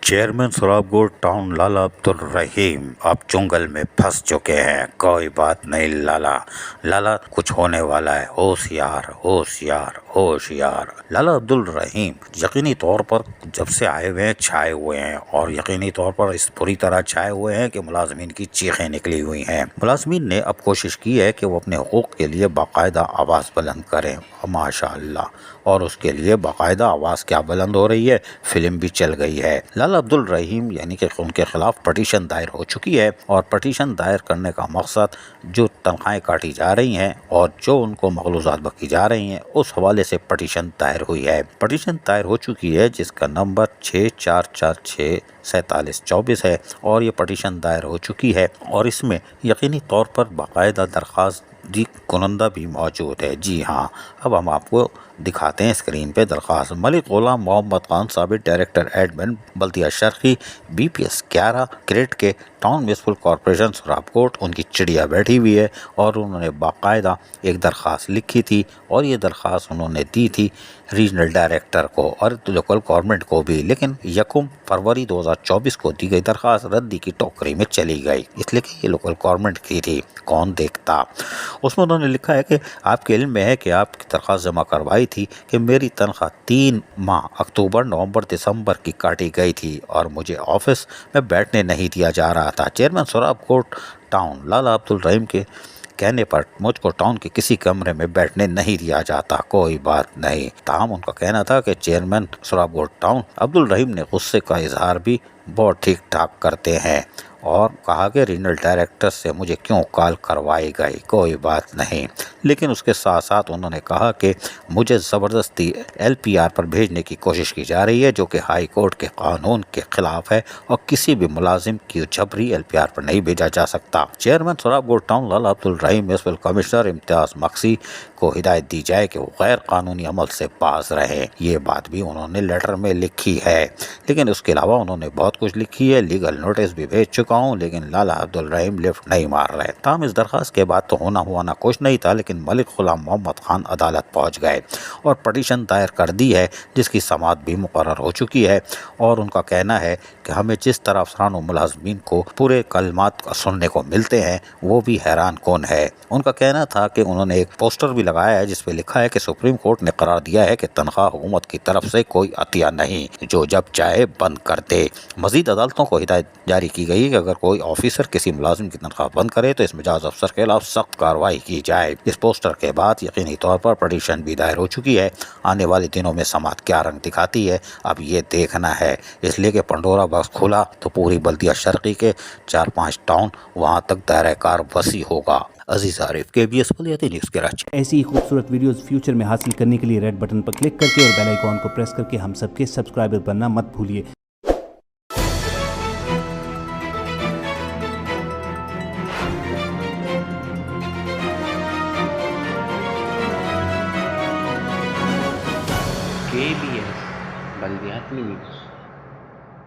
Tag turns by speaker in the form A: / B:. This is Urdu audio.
A: چیئرمین سراب گوڑ ٹاؤن لالا عبدالرحیم اب جنگل میں پھنس چکے ہیں۔ کوئی بات نہیں لالا، لالا کچھ ہونے والا ہے، ہوشیار ہوشیار ہوشیار۔ لالا عبدالرحیم یقینی طور پر جب سے آئے ہوئے ہیں چھائے ہوئے ہیں، اور یقینی طور پر اس پوری طرح چھائے ہوئے ہیں کہ ملازمین کی چیخیں نکلی ہوئی ہیں۔ ملازمین نے اب کوشش کی ہے کہ وہ اپنے حقوق کے لیے باقاعدہ آواز بلند کریں، ماشاء اللہ، اور اس کے لیے باقاعدہ آواز کیا بلند ہو رہی ہے، فلم بھی چل گئی ہے۔ لالا عبدالرحیم یعنی کہ ان کے خلاف پٹیشن دائر ہو چکی ہے، اور پٹیشن دائر کرنے کا مقصد جو تنخواہیں کاٹی جا رہی ہیں اور جو ان کو مغلوظات بکی جا رہی ہیں اس حوالے سے پٹیشن دائر ہوئی ہے۔ پٹیشن دائر ہو چکی ہے جس کا نمبر 64464724 ہے، اور یہ پٹیشن دائر ہو چکی ہے، اور اس میں یقینی طور پر باقاعدہ درخواست دی کنندہ بھی موجود ہے۔ جی ہاں، اب ہم آپ کو دکھاتے ہیں اسکرین پہ درخواست۔ ملک غلام محمد خان ثابت ڈائریکٹر ایڈمن بلدیہ شرقی BPS 11 کریٹ کے ٹاؤن میونسپل کارپوریشن سراب کوٹ، ان کی چڑیا بیٹھی ہوئی ہے، اور انہوں نے باقاعدہ ایک درخواست لکھی تھی، اور یہ درخواست انہوں نے دی تھی ریجنل ڈائریکٹر کو اور لوکل گورنمنٹ کو بھی، لیکن 1 فروری 2024 کو دی گئی درخواست ردی کی ٹوکری میں چلی گئی، اس لیے کہ یہ لوکل گورنمنٹ کی تھی، کون دیکھتا۔ اس میں انہوں نے لکھا ہے کہ آپ کے علم میں ہے کہ آپ کی درخواست جمع کروائی تھی کہ میری تنخواہ 3 ماہ اکتوبر، نومبر، دسمبر کی کاٹی گئی تھی، اور مجھے آفس میں بیٹھنے نہیں دیا جا رہا تھا۔ چیئرمین سراب کوٹ ٹاؤن لالا عبدالرحیم کے کہنے پر مجھ کو ٹاؤن کے کسی کمرے میں بیٹھنے نہیں دیا جاتا، کوئی بات نہیں۔ تاہم ان کا کہنا تھا کہ چیئرمین سراب کوٹ ٹاؤن عبدالرحیم نے غصے کا اظہار بھی بہت ٹھیک ٹھاک کرتے ہیں، اور کہا کہ ریجنل ڈائریکٹر سے مجھے کیوں کال کروائی گئی، کوئی بات نہیں۔ لیکن اس کے ساتھ ساتھ انہوں نے کہا کہ مجھے زبردستی LPR پر بھیجنے کی کوشش کی جا رہی ہے، جو کہ ہائی کورٹ کے قانون کے خلاف ہے، اور کسی بھی ملازم کی جبری LPR پر نہیں بھیجا جا سکتا۔ چیئرمین سراب گوڑ ٹاؤن لالا عبدالرحیم میونسپل کمشنر امتیاز مکسی کو ہدایت دی جائے کہ وہ غیر قانونی عمل سے باز رہیں۔ یہ بات بھی انہوں نے لیٹر میں لکھی ہے، لیکن اس کے علاوہ انہوں نے بہت کچھ لکھی ہے، لیگل نوٹس بھی بھیج چکا ہوں، لیکن لالا عبدالرحیم لفٹ نہیں مار رہے۔ تاہم اس درخواست کے بعد تو ہونا ہوا کچھ نہیں تھا، لیکن ملک غلام محمد خان عدالت پہنچ گئے اور پٹیشن دائر کر دی ہے، جس کی سماعت بھی مقرر ہو چکی ہے، اور ان کا کہنا ہے کہ ہمیں جس طرح افسران و ملازمین کو پورے کلمات سننے کو ملتے ہیں وہ بھی حیران کن ہے۔ ان کا کہنا تھا کہ انہوں نے ایک پوسٹر بھی لگایا ہے جس پہ لکھا ہے کہ سپریم کورٹ نے قرار دیا ہے کہ تنخواہ حکومت کی طرف سے کوئی عطیہ نہیں، جو جب چاہے بند کر دے۔ مزید عدالتوں کو ہدایت جاری کی گئی کہ اگر کوئی آفیسر کسی ملازم کی تنخواہ بند کرے تو اس مجاز افسر کے خلاف سخت کارروائی کی جائے۔ اس پوسٹر کے بعد یقینی طور پر پٹیشن بھی دائر ہو چکی ہے۔ آنے والے دنوں میں سماعت کیا رنگ دکھاتی ہے اب یہ دیکھنا ہے، اس لیے کہ پنڈورا باکس کھلا تو پوری بلدیہ شرقی کے 4-5 ٹاؤن وہاں تک دائرہ کار وسیع ہوگا۔ عزیز عارف KBS بلدیاتی نیوز کراچی۔
B: ایسی ہی خوبصورت ویڈیوز فیوچر میں حاصل کرنے کے لیے ریڈ بٹن پر کلک کر کے اور بیل آئیکن کو پریس کر کے ہم سب کے سبسکرائبر بننا مت بھولیے۔
C: KBS بلدیاتی نیوز۔